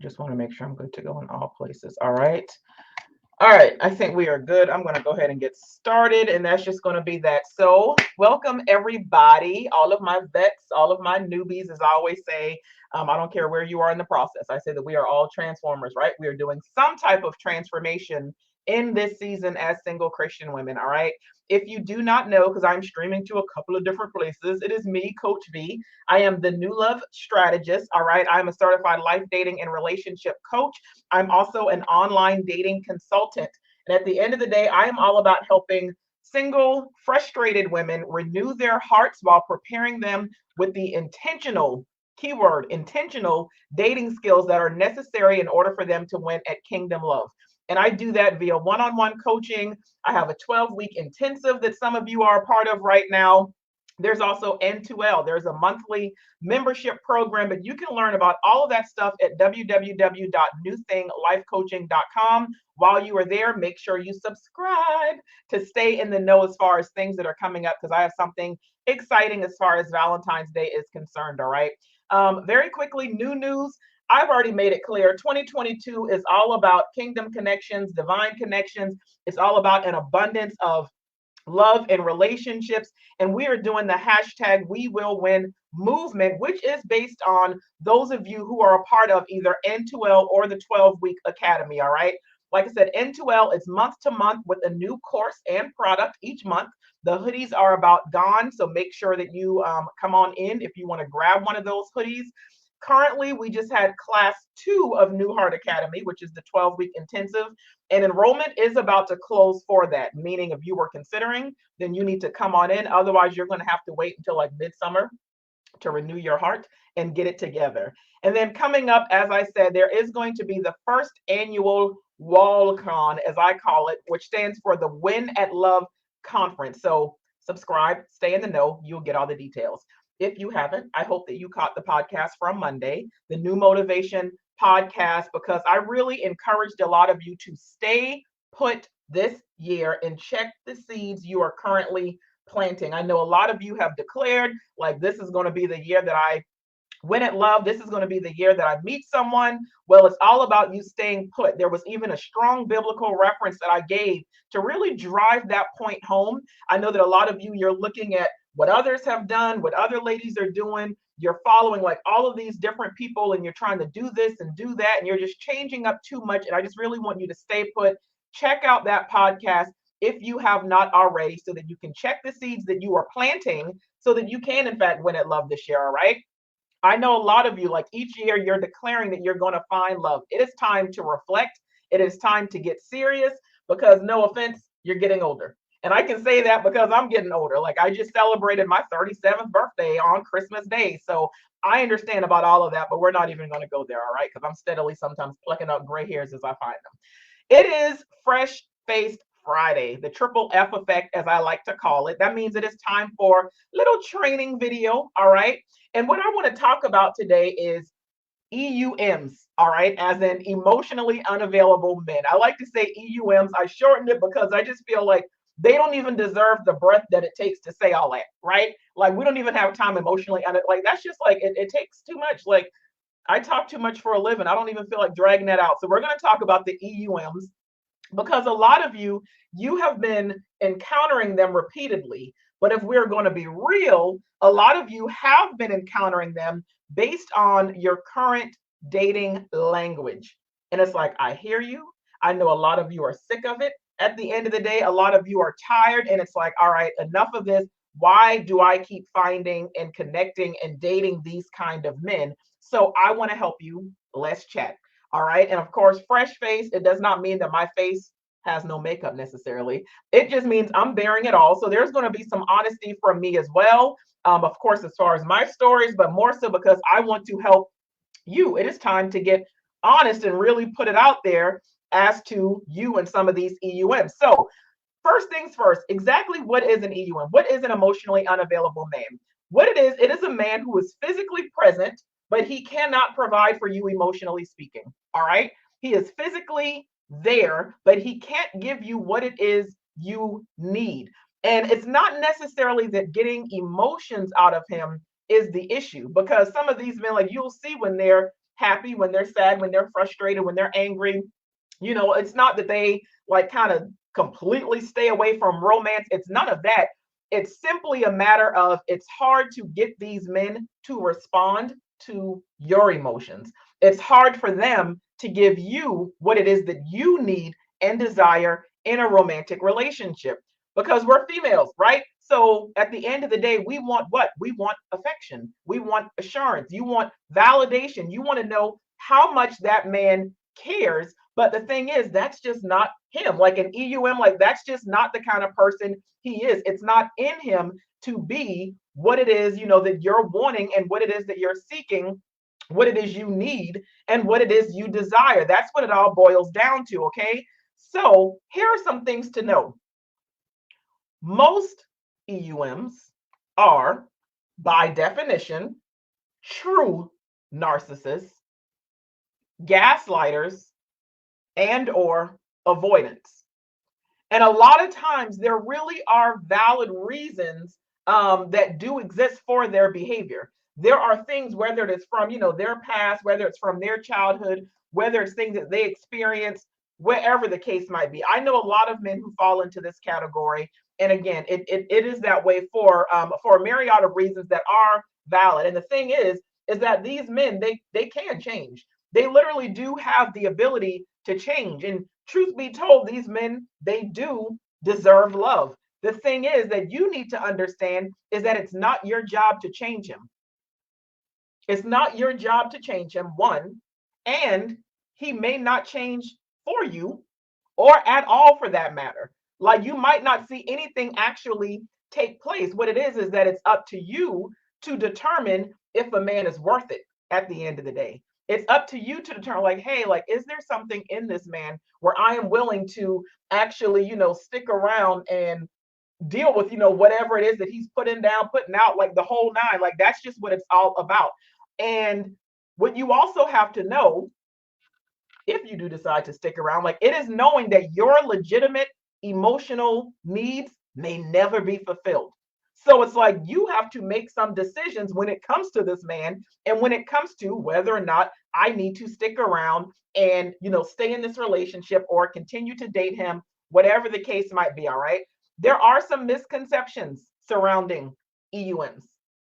Just want to make sure I'm good to go in all places. All right. All right, I think we are good. I'm going to go ahead and get started, and that's just going to be that. So, welcome everybody, all of my vets, all of my newbies, as I always say. I don't care where you are in the process. I say that we are all transformers, right? We are doing some type of transformation in this season as single Christian women, all right? If you do not know, because I'm streaming to a couple of different places, it is me, Coach V. I am the New Love Strategist, all right? I'm a certified life dating and relationship coach. I'm also an online dating consultant. And at the end of the day, I am all about helping single, frustrated women renew their hearts while preparing them with the intentional, keyword, intentional dating skills that are necessary in order for them to win at Kingdom Love. And I do that via one on one coaching. I have a 12-week intensive that some of you are a part of right now. There's also N2L. There's a monthly membership program, but you can learn about all of that stuff at www.newthinglifecoaching.com. While you are there, make sure you subscribe to stay in the know as far as things that are coming up, because I have something exciting as far as Valentine's Day is concerned. All right. Very quickly, new news. I've already made it clear 2022 is all about kingdom connections, divine connections. It's all about an abundance of love and relationships. And we are doing the hashtag We Will Win movement, which is based on those of you who are a part of either N2L or the 12-week academy. All right. Like I said, N2L is month to month with a new course and product each month. The hoodies are about gone, so make sure that you come on in if you want to grab one of those hoodies. Currently, we just had class 2 of New Heart Academy, which is the 12-week intensive, and enrollment is about to close for that. Meaning, if you were considering, then you need to come on in. Otherwise, you're going to have to wait until like midsummer to renew your heart and get it together. And then coming up, as I said, there is going to be the first annual WallCon, as I call it, which stands for the Win at Love Conference. So subscribe, stay in the know, you'll get all the details. If you haven't, I hope that you caught the podcast from Monday, the New Motivation podcast, because I really encouraged a lot of you to stay put this year and check the seeds you are currently planting. I know a lot of you have declared like this is going to be the year that I win at love. This is going to be the year that I meet someone. Well, it's all about you staying put. There was even a strong biblical reference that I gave to really drive that point home. I know that a lot of you, you're looking at what others have done, what other ladies are doing. You're following like all of these different people and you're trying to do this and do that. And you're just changing up too much. And I just really want you to stay put. Check out that podcast if you have not already, so that you can check the seeds that you are planting so that you can, in fact, win at love this year. All right. I know a lot of you, like each year, you're declaring that you're going to find love. It is time to reflect. It is time to get serious because, no offense, you're getting older. And I can say that because I'm getting older. Like I just celebrated my 37th birthday on Christmas Day. So I understand about all of that, but we're not even going to go there. All right. Because I'm steadily sometimes plucking out gray hairs as I find them. It is Fresh Faced Friday, the triple F effect, as I like to call it. That means it is time for a little training video. All right. And what I want to talk about today is EUMs, all right, as in emotionally unavailable men. I like to say EUMs. I shortened it because I just feel like they don't even deserve the breath that it takes to say all that, right? Like we don't even have time emotionally. Like that's just like it takes too much. Like I talk too much for a living. I don't even feel like dragging that out. So we're going to talk about the EUMs because a lot of you, you have been encountering them repeatedly. But if we're going to be real, a lot of you have been encountering them based on your current dating language. And it's like, I hear you. I know a lot of you are sick of it. At the end of the day, a lot of you are tired. And it's like, all right, enough of this. Why do I keep finding and connecting and dating these kind of men? So I want to help you. Let's chat. All right. And of course, fresh face, it does not mean that my face has no makeup necessarily. It just means I'm bearing it all. So there's going to be some honesty from me as well. Of course, as far as my stories, but more so because I want to help you. It is time to get honest and really put it out there as to you and some of these EUMs. So first things first, exactly what is an EUM? What is an emotionally unavailable man? What it is a man who is physically present, but he cannot provide for you emotionally speaking. All right. He is physically there, but he can't give you what it is you need. And it's not necessarily that getting emotions out of him is the issue, because some of these men, like you'll see when they're happy, when they're sad, when they're frustrated, when they're angry. It's not that they like kind of completely stay away from romance. It's none of that. It's simply a matter of it's hard to get these men to respond to your emotions. It's hard for them to give you what it is that you need and desire in a romantic relationship, because we're females, right? So at the end of the day, we want what? We want affection. We want assurance. You want validation. You want to know how much that man cares. But the thing is, that's just not him. Like an EUM, like that's just not the kind of person he is. It's not in him to be what it is, that you're wanting and what it is that you're seeking, what it is you need and what it is you desire. That's what it all boils down to. Okay. So here are some things to know. Most EUMs are, by definition, true narcissists, gaslighters, and or avoidance. And a lot of times there really are valid reasons that do exist for their behavior. There are things, whether it's from, their past, whether it's from their childhood, whether it's things that they experienced, wherever the case might be. I know a lot of men who fall into this category. And again, it is that way for a myriad of reasons that are valid. And the thing is that these men, they can change. They literally do have the ability to change. And truth be told, these men, they do deserve love. The thing is that you need to understand is that it's not your job to change him. It's not your job to change him, one, and he may not change for you or at all for that matter. Like you might not see anything actually take place. What it is that it's up to you to determine if a man is worth it at the end of the day. It's up to you to determine, like, hey, like, is there something in this man where I am willing to actually, stick around and deal with, whatever it is that he's putting down, putting out, like the whole nine. Like, that's just what it's all about. And what you also have to know, if you do decide to stick around, like it is knowing that your legitimate emotional needs may never be fulfilled. So it's like you have to make some decisions when it comes to this man and when it comes to whether or not I need to stick around and, stay in this relationship or continue to date him, whatever the case might be. All right. There are some misconceptions surrounding EUMs.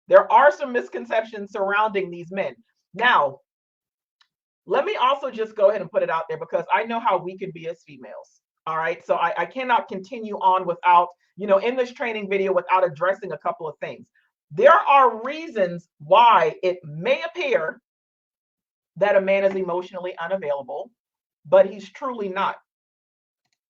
There are some misconceptions surrounding these men. Now, let me also just go ahead and put it out there because I know how we can be as females. All right. So I cannot continue on without, in this training video without addressing a couple of things. There are reasons why it may appear that a man is emotionally unavailable, but he's truly not.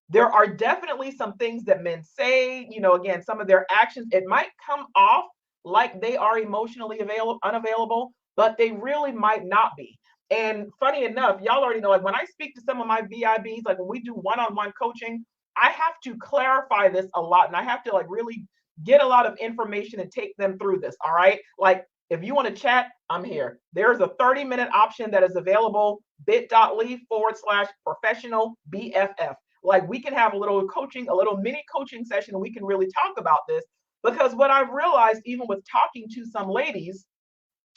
There are definitely some things that men say, again, some of their actions, it might come off like they are emotionally unavailable, but they really might not be. And funny enough, y'all already know, like when I speak to some of my VIBs, like when we do one-on-one coaching, I have to clarify this a lot. And I have to like really get a lot of information and take them through this. All right. Like if you want to chat, I'm here. There's a 30-minute option that is available, bit.ly/professional BFF. Like we can have a little coaching, a little mini coaching session, and we can really talk about this. Because what I've realized, even with talking to some ladies,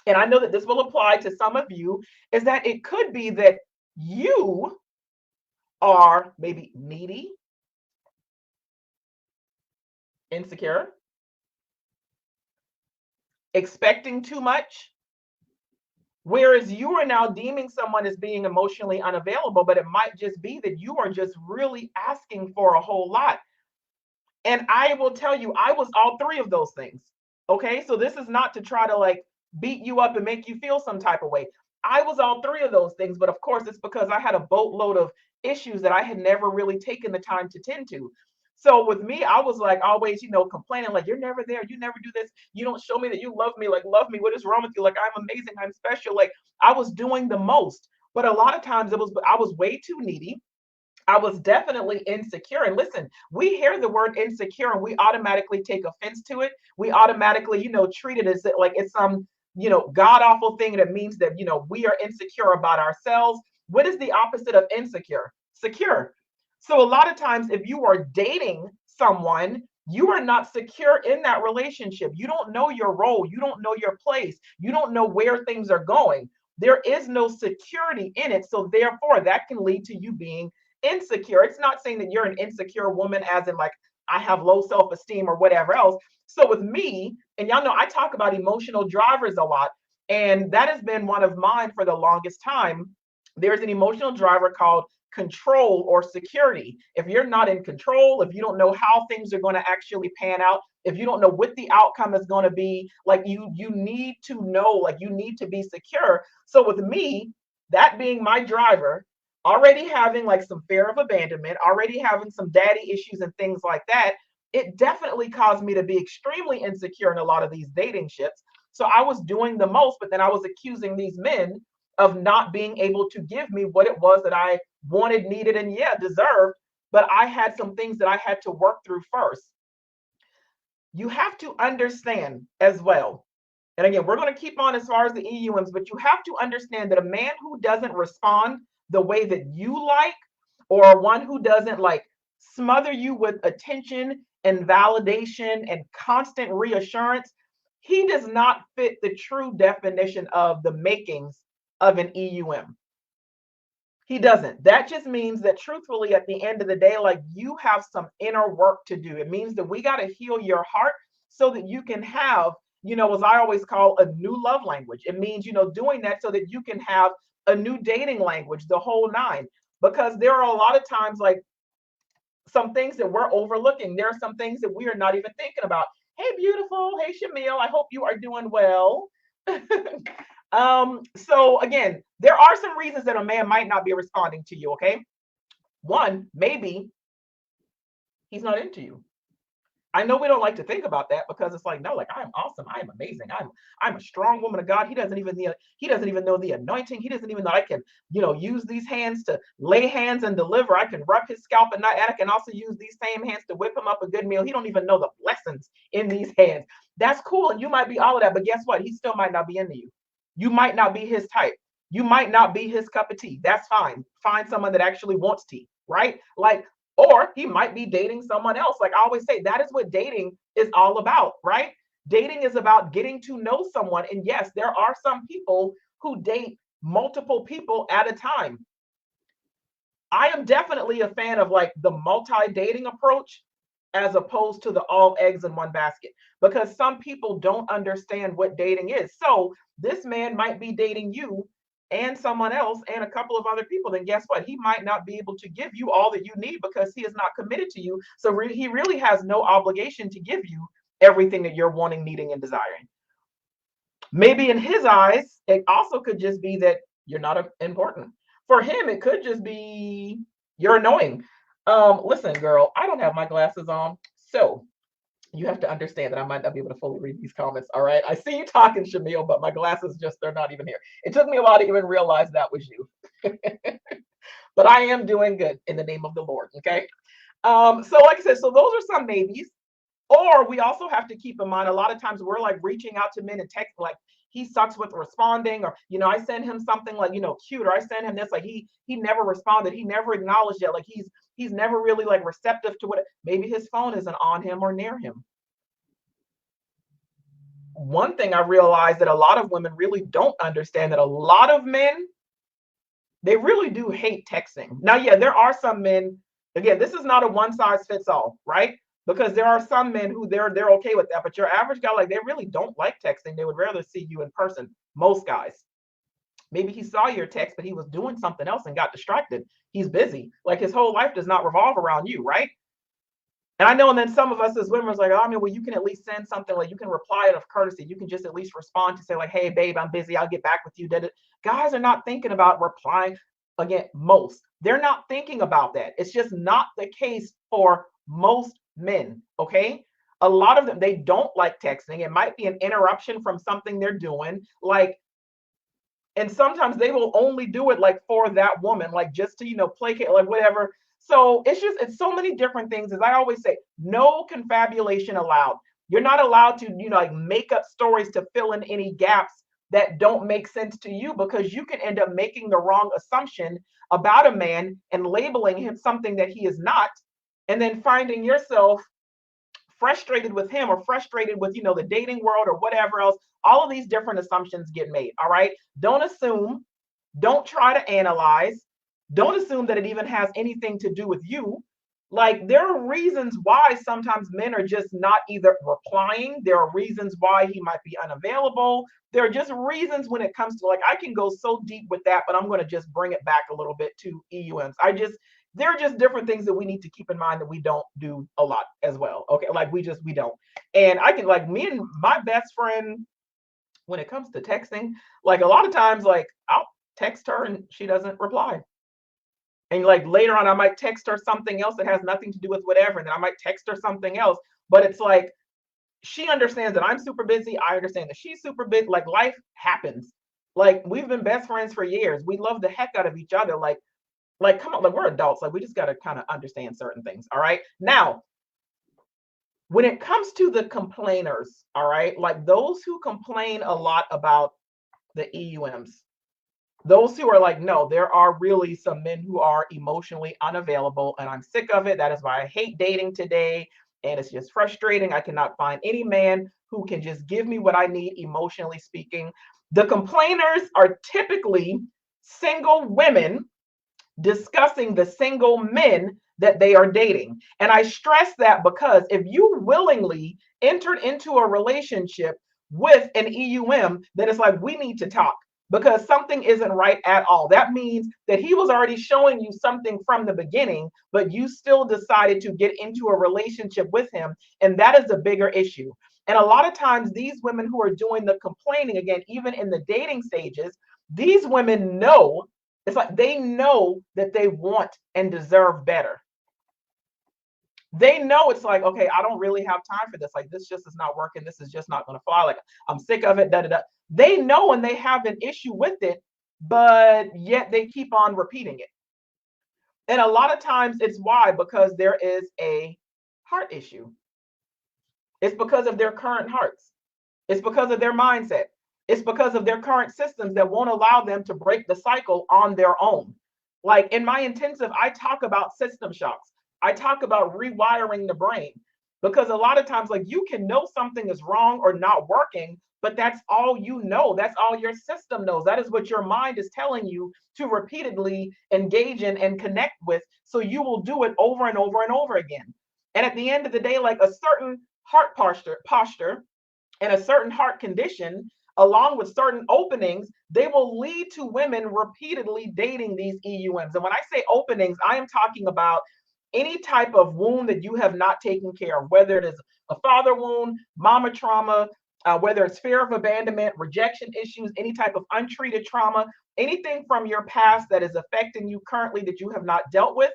and I know that this will apply to some of you, is that it could be that you are maybe needy, insecure, expecting too much, whereas you are now deeming someone as being emotionally unavailable, but it might just be that you are just really asking for a whole lot. And I will tell you, I was all three of those things. Okay. So this is not to try to like beat you up and make you feel some type of way. I was all three of those things. But of course, it's because I had a boatload of issues that I had never really taken the time to tend to. So with me, I was like always, complaining, like, you're never there. You never do this. You don't show me that you love me. Like, love me. What is wrong with you? Like, I'm amazing. I'm special. Like, I was doing the most. But a lot of times I was way too needy. I was definitely insecure. And listen, we hear the word insecure and we automatically take offense to it. We automatically, treat it as like it's some, god awful thing that means that, we are insecure about ourselves. What is the opposite of insecure? Secure. So a lot of times, if you are dating someone, you are not secure in that relationship. You don't know your role. You don't know your place. You don't know where things are going. there is no security in it. So therefore, that can lead to you being insecure. It's not saying that you're an insecure woman, as in like I have low self-esteem or whatever else. So with me, and y'all know I talk about emotional drivers a lot, and that has been one of mine for the longest time. There's an emotional driver called control or security. If you're not in control, if you don't know how things are going to actually pan out, if you don't know what the outcome is going to be, like you need to know, like you need to be secure. So with me, that being my driver, already having like some fear of abandonment, already having some daddy issues and things like that, it definitely caused me to be extremely insecure in a lot of these dating ships. So I was doing the most, but then I was accusing these men of not being able to give me what it was that I wanted, needed, and yeah, deserved. But I had some things that I had to work through first. You have to understand as well. And again, we're going to keep on as far as the EUMs, but you have to understand that a man who doesn't respond the way that you like, or one who doesn't like smother you with attention and validation and constant reassurance, he does not fit the true definition of the makings of an EUM. He doesn't. That just means that truthfully, at the end of the day, like you have some inner work to do. It means that we got to heal your heart so that you can have, as I always call, a new love language. It means, doing that so that you can have a new dating language, the whole nine. Because there are a lot of times, like some things that we're overlooking. There are some things that we are not even thinking about. Hey, beautiful. Hey, Shamil. I hope you are doing well. So again, there are some reasons that a man might not be responding to you. Okay. One, maybe he's not into you. I know we don't like to think about that because it's like, no, like I'm awesome, I'm amazing, I'm a strong woman of God. He doesn't even know the anointing. He doesn't even know I can, use these hands to lay hands and deliver. I can rub his scalp at night, and I can also use these same hands to whip him up a good meal. He don't even know the blessings in these hands. That's cool, and you might be all of that, but guess what? He still might not be into you. You might not be his type. You might not be his cup of tea. That's fine. Find someone that actually wants tea, right? Like, or he might be dating someone else. Like I always say, that is what dating is all about, right? Dating is about getting to know someone. And yes, there are some people who date multiple people at a time. I am definitely a fan of like the multi-dating approach as opposed to the all eggs in one basket, because some people don't understand what dating is. So this man might be dating you and someone else and a couple of other people. Then guess what? He might not be able to give you all that you need because he is not committed to you. So he really has no obligation to give you everything that you're wanting, needing, and desiring. Maybe in his eyes, it also could just be that you're not important. For him, it could just be you're annoying. Listen, girl, I don't have my glasses on, so you have to understand that I might not be able to fully read these comments. All right, I see you talking, Shamil, but my glasses they're not even here. It took me a while to even realize that was you, but I am doing good in the name of the Lord. Okay. So like I said, so those are some maybes. Or we also have to keep in mind a lot of times we're like reaching out to men and text like he sucks with responding, or I send him something like cute, or I send him this, like he never responded, he never acknowledged it, like he's never really like receptive to what maybe his phone isn't on him or near him. One thing I realized that a lot of women really don't understand, that a lot of men, they really do hate texting. Now, yeah, there are some men, again, this is not a one size fits all, right? Because there are some men who they're okay with that, but your average guy, like they really don't like texting. They would rather see you in person. Most guys. Maybe he saw your text, but he was doing something else and got distracted. He's busy. Like his whole life does not revolve around you, right? And I know, and then some of us as women is like, oh, I mean, well, you can at least send something, like you can reply out of courtesy. You can just at least respond to say, like, hey, babe, I'm busy. I'll get back with you. Guys are not thinking about replying. Again, most. They're not thinking about that. It's just not the case for most men. Okay. A lot of them, they don't like texting. It might be an interruption from something they're doing. Like, and sometimes they will only do it like for that woman, like just to placate, like whatever. So it's so many different things. As I always say, no confabulation allowed. You're not allowed to like make up stories to fill in any gaps that don't make sense to you, because you can end up making the wrong assumption about a man and labeling him something that he is not, and then finding yourself frustrated with him or frustrated with, the dating world or whatever else. All of these different assumptions get made. All right. Don't assume, don't try to analyze, don't assume that it even has anything to do with you. Like, there are reasons why sometimes men are just not either replying. There are reasons why he might be unavailable. There are just reasons when it comes to, like, I can go so deep with that, but I'm going to just bring it back a little bit to EUMs. There are just different things that we need to keep in mind that we don't do a lot as well. Okay. Like, we don't. And I can, like, me and my best friend, when it comes to texting, like, a lot of times, like, I'll text her and she doesn't reply. And like later on, I might text her something else that has nothing to do with whatever. And then I might text her something else. But it's like, she understands that I'm super busy. I understand that she's super busy. Like, life happens. Like, we've been best friends for years. We love the heck out of each other. Like, come on, like, we're adults. Like, we just got to kind of understand certain things. All right. Now, when it comes to the complainers, all right, like those who complain a lot about the EUMs, those who are like, no, there are really some men who are emotionally unavailable, and I'm sick of it. That is why I hate dating today. And it's just frustrating. I cannot find any man who can just give me what I need, emotionally speaking. The complainers are typically single women discussing the single men that they are dating. And I stress that because if you willingly entered into a relationship with an EUM, then it's like, we need to talk, because something isn't right at all. That means that he was already showing you something from the beginning, but you still decided to get into a relationship with him. And that is a bigger issue. And a lot of times, these women who are doing the complaining, again, even in the dating stages, these women know, it's like they know that they want and deserve better. They know it's like, okay, I don't really have time for this. Like, this just is not working. This is just not going to fly. Like, I'm sick of it. Da, da, da. They know and they have an issue with it, but yet they keep on repeating it. And a lot of times it's why, because there is a heart issue. It's because of their current hearts. It's because of their mindset. It's because of their current systems that won't allow them to break the cycle on their own. Like, in my intensive, I talk about system shocks. I talk about rewiring the brain, because a lot of times, like, you can know something is wrong or not working, but that's all you know. That's all your system knows. That is what your mind is telling you to repeatedly engage in and connect with. So you will do it over and over and over again. And at the end of the day, like, a certain heart posture and a certain heart condition, along with certain openings, they will lead to women repeatedly dating these EUMs. And when I say openings, I am talking about any type of wound that you have not taken care of, whether it is a father wound, mama trauma, whether it's fear of abandonment, rejection issues, any type of untreated trauma, anything from your past that is affecting you currently that you have not dealt with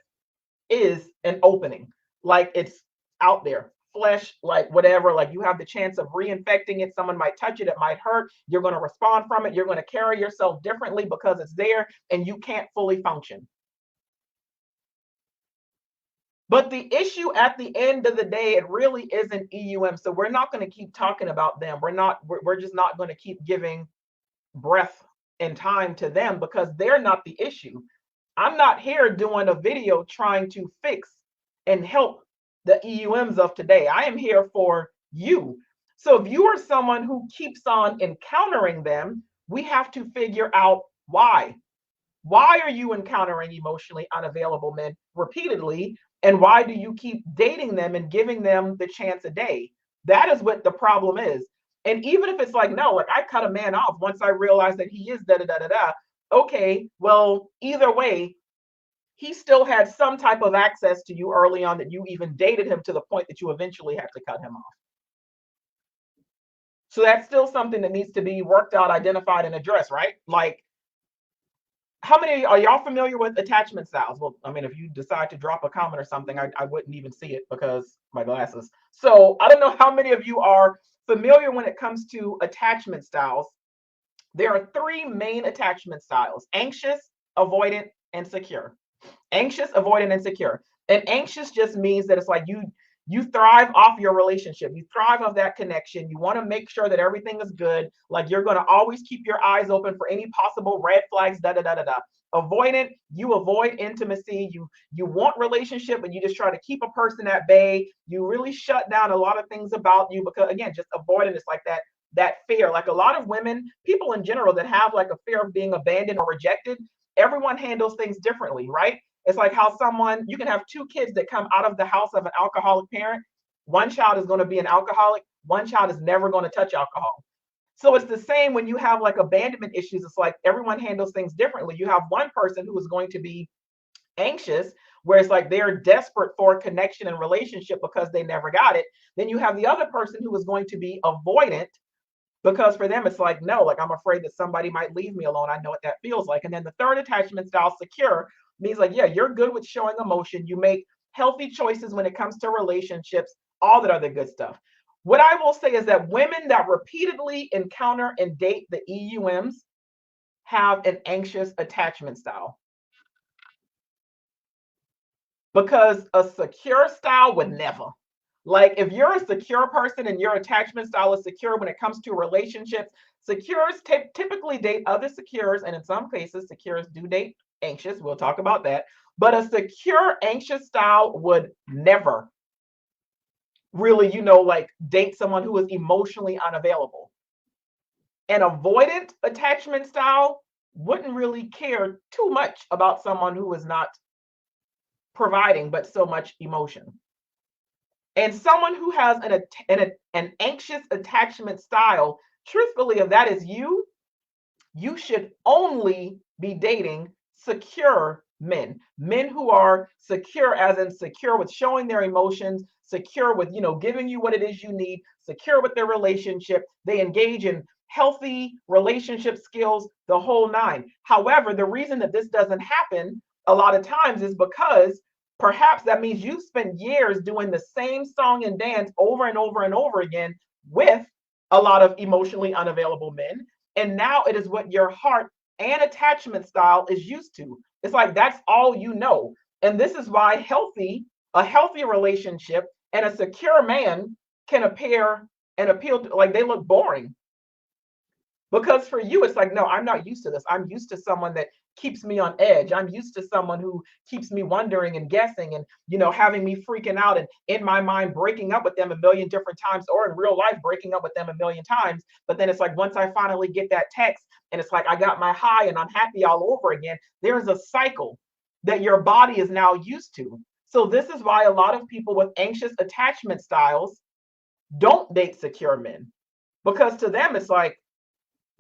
is an opening. Like, it's out there, flesh, like whatever, like you have the chance of reinfecting it. Someone might touch it, it might hurt. You're going to respond from it. You're going to carry yourself differently because it's there and you can't fully function. But the issue at the end of the day, it really isn't EUM. So we're not going to keep talking about them. We're just not going to keep giving breath and time to them, because they're not the issue. I'm not here doing a video trying to fix and help the EUMs of today. I am here for you. So if you are someone who keeps on encountering them, we have to figure out why. Why are you encountering emotionally unavailable men repeatedly? And why do you keep dating them and giving them the chance a day? That is what the problem is. And even if it's like, no, like, I cut a man off once I realized that he is da da da da da. Okay, well, either way, he still had some type of access to you early on, that you even dated him to the point that you eventually had to cut him off. So that's still something that needs to be worked out, identified, and addressed, right? Like, how many are y'all familiar with attachment styles? Well, I mean, if you decide to drop a comment or something, I wouldn't even see it because my glasses. So I don't know how many of you are familiar when it comes to attachment styles. There are three main attachment styles: anxious, avoidant, and secure. Anxious, avoidant, and secure. And anxious just means that it's like You thrive off your relationship. You thrive off that connection. You want to make sure that everything is good. Like you're going to always keep your eyes open for any possible red flags, da da da da da. Avoidant, you avoid intimacy. You want relationship, but you just try to keep a person at bay. You really shut down a lot of things about you because again, just avoidant is like that fear. Like a lot of women, people in general that have like a fear of being abandoned or rejected, everyone handles things differently, right? It's like how someone, you can have two kids that come out of the house of an alcoholic parent. One child is going to be an alcoholic, one child is never going to touch alcohol. So it's the same when you have like abandonment issues. It's like everyone handles things differently. You have one person who is going to be anxious, where it's like they're desperate for connection and relationship because they never got it. Then you have the other person who is going to be avoidant because for them it's like, no, like I'm afraid that somebody might leave me alone. I know what that feels like. And then the third attachment style, secure, means like, yeah, you're good with showing emotion. You make healthy choices when it comes to relationships, all that other good stuff. What I will say is that women that repeatedly encounter and date the EUMs have an anxious attachment style, because a secure style would never. Like if you're a secure person and your attachment style is secure when it comes to relationships, secures typically date other secures, and in some cases, secures do date anxious. We'll talk about that. But a secure anxious style would never really, like date someone who is emotionally unavailable. An avoidant attachment style wouldn't really care too much about someone who is not providing but so much emotion. And someone who has an anxious attachment style, truthfully, if that is you, you should only be dating secure men, men who are secure, as in secure with showing their emotions, secure with, giving you what it is you need, secure with their relationship. They engage in healthy relationship skills, the whole nine. However, the reason that this doesn't happen a lot of times is because perhaps that means you've spent years doing the same song and dance over and over and over again with a lot of emotionally unavailable men. And now it is what your heart and attachment style is used to. It's like that's all you know. And this is why a healthy relationship and a secure man can appear and appeal to, like they look boring. Because for you, it's like, no, I'm not used to this. I'm used to someone that keeps me on edge. I'm used to someone who keeps me wondering and guessing and, having me freaking out and in my mind breaking up with them a million different times, or in real life breaking up with them a million times. But then it's like, once I finally get that text and it's like, I got my high and I'm happy all over again, there's a cycle that your body is now used to. So this is why a lot of people with anxious attachment styles don't date secure men, because to them, it's like,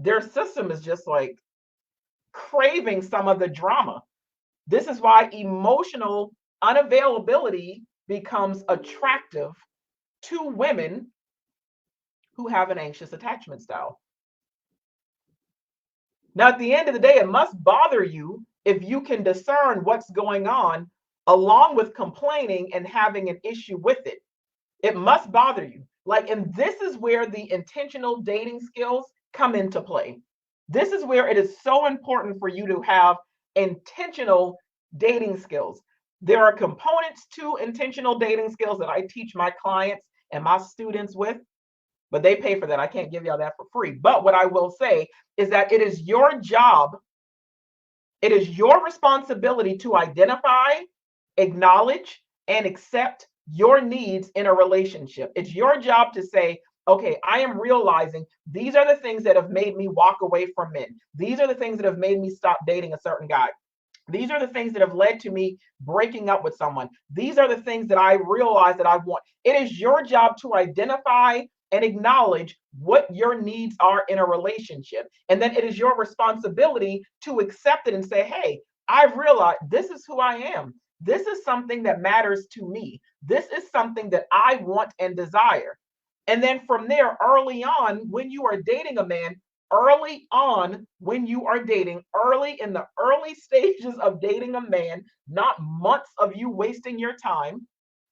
their system is just like craving some of the drama. This is why emotional unavailability becomes attractive to women who have an anxious attachment style. Now, at the end of the day, it must bother you if you can discern what's going on along with complaining and having an issue with it. It must bother you. Like, and this is where the intentional dating skills come into play. This is where it is so important for you to have intentional dating skills. There are components to intentional dating skills that I teach my clients and my students with, but they pay for that. I can't give y'all that for free. But what I will say is that it is your job, it is your responsibility to identify, acknowledge, and accept your needs in a relationship. It's your job to say, okay, I am realizing these are the things that have made me walk away from men. These are the things that have made me stop dating a certain guy. These are the things that have led to me breaking up with someone. These are the things that I realize that I want. It is your job to identify and acknowledge what your needs are in a relationship. And then it is your responsibility to accept it and say, hey, I've realized this is who I am. This is something that matters to me. This is something that I want and desire. And then from there, early on, when you are dating a man, early on, when you are dating, early in the early stages of dating a man, not months of you wasting your time,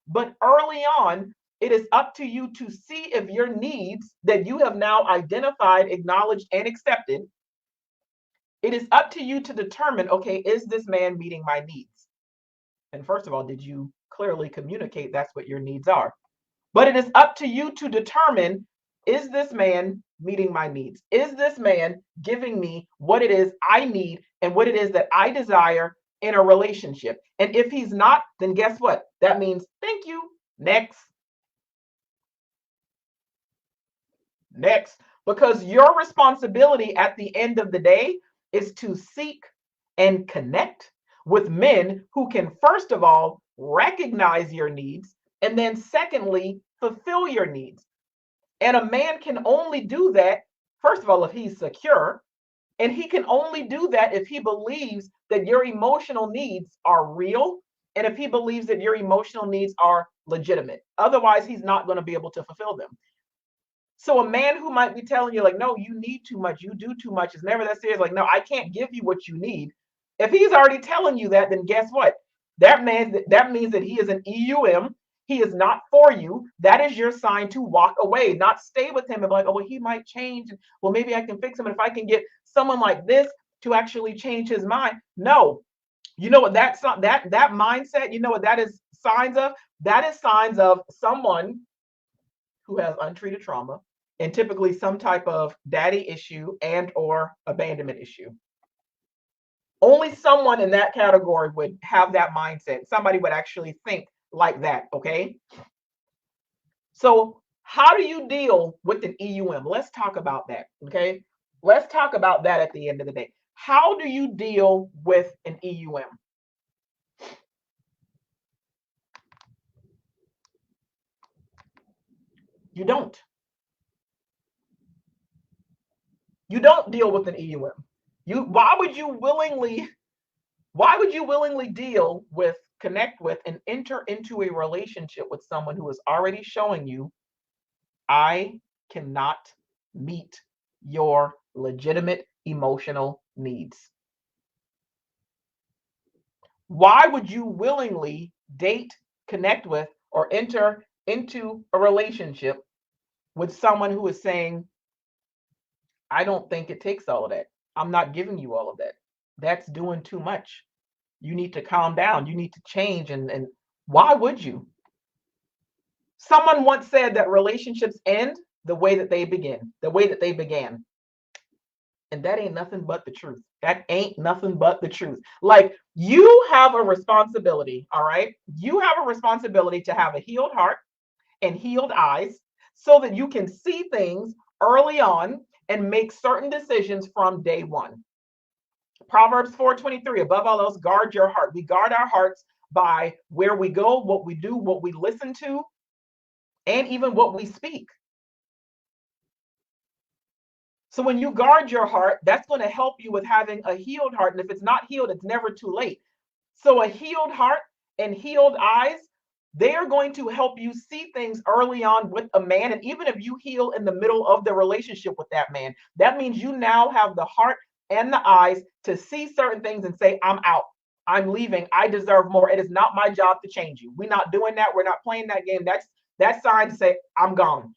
but early on, it is up to you to see if your needs that you have now identified, acknowledged, and accepted, it is up to you to determine, okay, is this man meeting my needs? And first of all, did you clearly communicate that's what your needs are? But it is up to you to determine, is this man meeting my needs? Is this man giving me what it is I need and what it is that I desire in a relationship? And if he's not, then guess what? That means thank you. Next, next. Because your responsibility at the end of the day is to seek and connect with men who can, first of all, recognize your needs, and then, secondly, fulfill your needs. And a man can only do that, first of all, if he's secure. And he can only do that if he believes that your emotional needs are real and if he believes that your emotional needs are legitimate. Otherwise, he's not going to be able to fulfill them. So a man who might be telling you, like, no, you need too much, you do too much, is never that serious. Like, no, I can't give you what you need. If he's already telling you that, then guess what? That means that he is an EUM. He is not for you. That is your sign to walk away, not stay with him and be like, oh, well, he might change. Well, maybe I can fix him. And if I can get someone like this to actually change his mind. No, you know what that mindset, you know what that is signs of? That is signs of someone who has untreated trauma and typically some type of daddy issue and or abandonment issue. Only someone in that category would have that mindset. Somebody would actually think like that, okay? So how do you deal with an EUM? Let's talk about that, okay? Let's talk about that at the end of the day. How do you deal with an EUM? You don't. You don't deal with an EUM. Why would you willingly deal with, connect with, and enter into a relationship with someone who is already showing you, I cannot meet your legitimate emotional needs? Why would you willingly date, connect with, or enter into a relationship with someone who is saying, I don't think it takes all of that. I'm not giving you all of that. That's doing too much. You need to calm down. You need to change. And why would you? Someone once said that relationships end the way that they begin, the way that they began. And that ain't nothing but the truth. That ain't nothing but the truth. Like, you have a responsibility, all right? You have a responsibility to have a healed heart and healed eyes so that you can see things early on and make certain decisions from day one. Proverbs 4:23, above all else, guard your heart. We guard our hearts by where we go, what we do, what we listen to, and even what we speak. So when you guard your heart, that's going to help you with having a healed heart. And if it's not healed, it's never too late. So a healed heart and healed eyes, they are going to help you see things early on with a man. And even if you heal in the middle of the relationship with that man, that means you now have the heart and the eyes to see certain things and say, I'm out. I'm leaving. I deserve more. It is not my job to change you. We're not doing that. We're not playing that game. That's sign to say, I'm gone.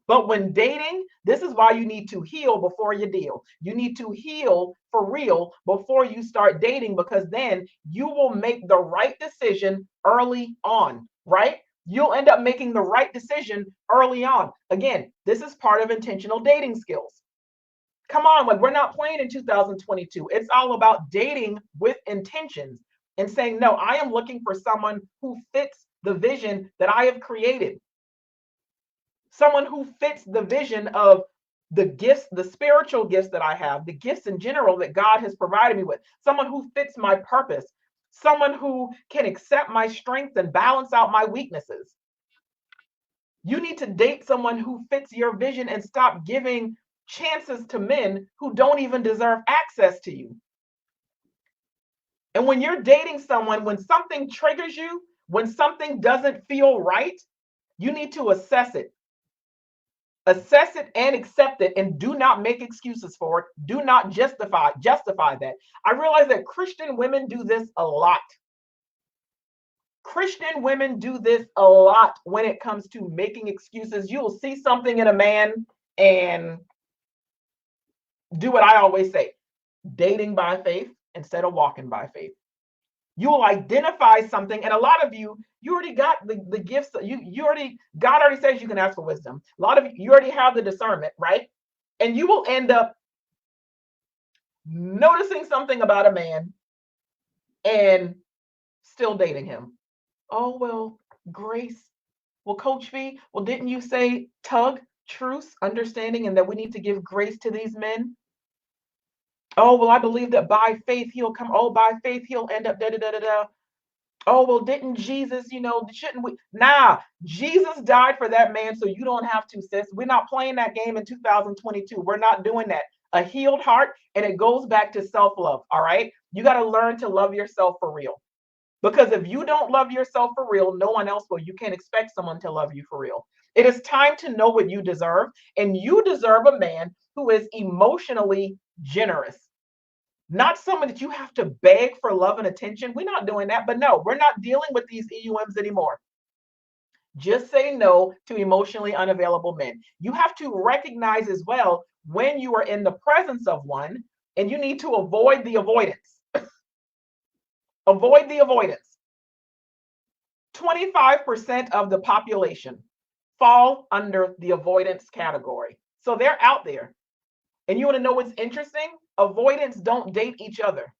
But when dating, this is why you need to heal before you deal. You need to heal for real before you start dating, because then you will make the right decision early on, right? You'll end up making the right decision early on. Again, this is part of intentional dating skills. Come on, like, we're not playing in 2022. It's all about dating with intentions and saying, no, I am looking for someone who fits the vision that I have created. Someone who fits the vision of the gifts, the spiritual gifts that I have, the gifts in general that God has provided me with, someone who fits my purpose, someone who can accept my strengths and balance out my weaknesses. You need to date someone who fits your vision and stop giving chances to men who don't even deserve access to you. And when you're dating someone, when something triggers you, when something doesn't feel right, you need to assess it. Assess it and accept it, and do not make excuses for it. Do not justify that. I realize that Christian women do this a lot. Christian women do this a lot when it comes to making excuses. You will see something in a man and do what I always say, dating by faith instead of walking by faith. You will identify something, and a lot of you already got the gifts. You already, God already says you can ask for wisdom. A lot of you already have the discernment, right? And you will end up noticing something about a man and still dating him. Oh, well, Grace. Well, Coach V, well, didn't you say tug, truce, understanding, and that we need to give grace to these men? Oh, well, I believe that by faith he'll come. Oh, by faith he'll end up da da da da da. Oh, well, didn't Jesus, shouldn't we? Nah, Jesus died for that man, so you don't have to, sis. We're not playing that game in 2022. We're not doing that. A healed heart, and it goes back to self love. All right. You got to learn to love yourself for real. Because if you don't love yourself for real, no one else will. You can't expect someone to love you for real. It is time to know what you deserve, and you deserve a man who is emotionally generous. Not someone that you have to beg for love and attention. We're not doing that. But no, we're not dealing with these EUMs anymore. Just say no to emotionally unavailable men. You have to recognize as well when you are in the presence of one, and you need to avoid the avoidance. Avoid the avoidance. 25% of the population fall under the avoidance category. So they're out there. And you want to know what's interesting? Avoidance don't date each other.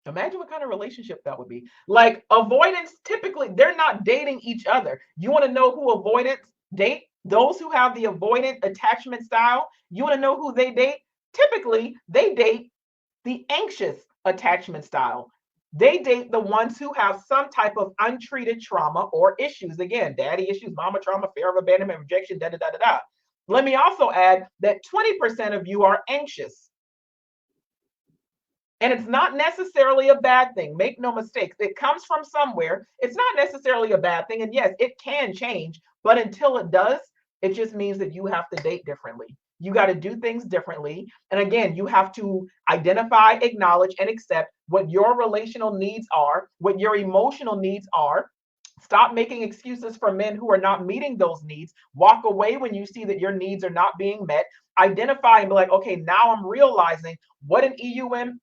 Imagine what kind of relationship that would be. Like avoidance, typically, they're not dating each other. You want to know who avoidance date? Those who have the avoidant attachment style. You want to know who they date? Typically, they date the anxious attachment style. They date the ones who have some type of untreated trauma or issues. Again, daddy issues, mama trauma, fear of abandonment, rejection, da da da da da. Let me also add that 20% of you are anxious. And it's not necessarily a bad thing. Make no mistakes. It comes from somewhere. It's not necessarily a bad thing. And yes, it can change. But until it does, it just means that you have to date differently. You got to do things differently. And again, you have to identify, acknowledge, and accept what your relational needs are, what your emotional needs are. Stop making excuses for men who are not meeting those needs. Walk away when you see that your needs are not being met. Identify and be like, okay, now I'm realizing what an EUM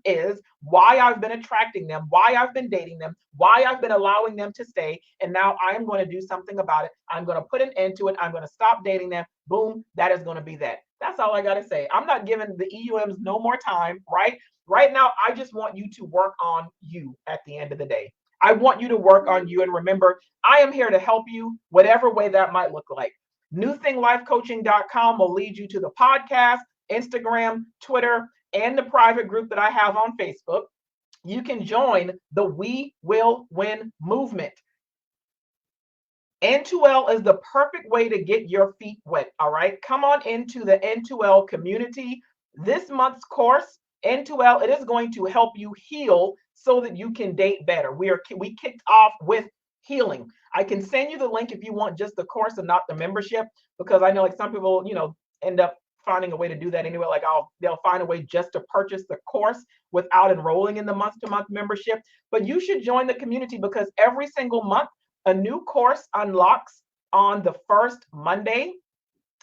is, why I've been attracting them, why I've been dating them, why I've been allowing them to stay. And now I'm going to do something about it. I'm going to put an end to it. I'm going to stop dating them. Boom, that is going to be that. That's all I got to say. I'm not giving the EUMs no more time, right? Right now, I just want you to work on you at the end of the day. I want you to work on you. And remember, I am here to help you, whatever way that might look like. NewThingLifeCoaching.com will lead you to the podcast, Instagram, Twitter, and the private group that I have on Facebook. You can join the We Will Win movement. N2L is the perfect way to get your feet wet. All right. Come on into the N2L community. This month's course, N2L, it is going to help you heal so that you can date better. We kicked off with healing. I can send you the link if you want just the course and not the membership, because I know like some people, end up finding a way to do that anyway. Like they'll find a way just to purchase the course without enrolling in the month-to-month membership. But you should join the community because every single month a new course unlocks on the first Monday.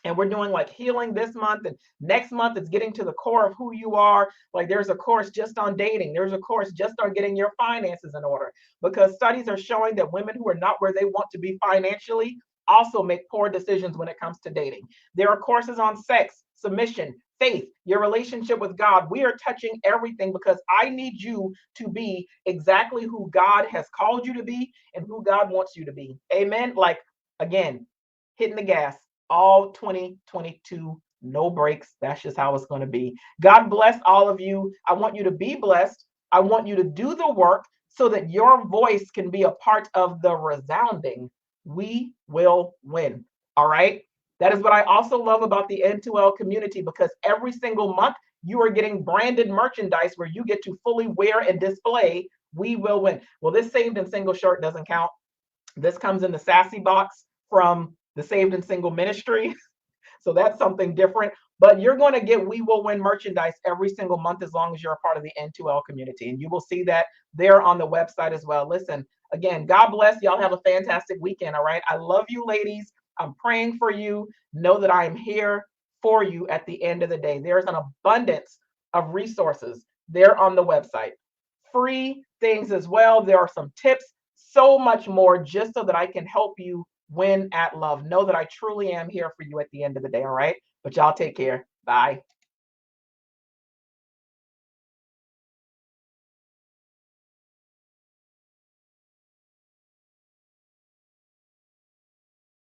And we're doing like healing this month, and next month it's getting to the core of who you are. Like there's a course just on dating. There's a course just on getting your finances in order, because studies are showing that women who are not where they want to be financially also make poor decisions when it comes to dating. There are courses on sex, submission, faith, your relationship with God. We are touching everything because I need you to be exactly who God has called you to be and who God wants you to be. Amen. Like, again, hitting the gas all 2022, no breaks. That's just how it's going to be. God bless all of you. I want you to be blessed. I want you to do the work so that your voice can be a part of the resounding "We Will Win." All right. That is what I also love about the N2L community, because every single month you are getting branded merchandise where you get to fully wear and display "We Will Win." Well, this Saved and Single shirt doesn't count. This comes in the sassy box from the Saved and Single ministry. So that's something different. But you're going to get We Will Win merchandise every single month as long as you're a part of the N2L community. And you will see that there on the website as well. Listen, again, God bless. Y'all have a fantastic weekend. All right. I love you, ladies. I'm praying for you. Know that I am here for you at the end of the day. There's an abundance of resources there on the website, free things as well. There are some tips, so much more, just so that I can help you win at love. Know that I truly am here for you at the end of the day. All right. But y'all take care. Bye.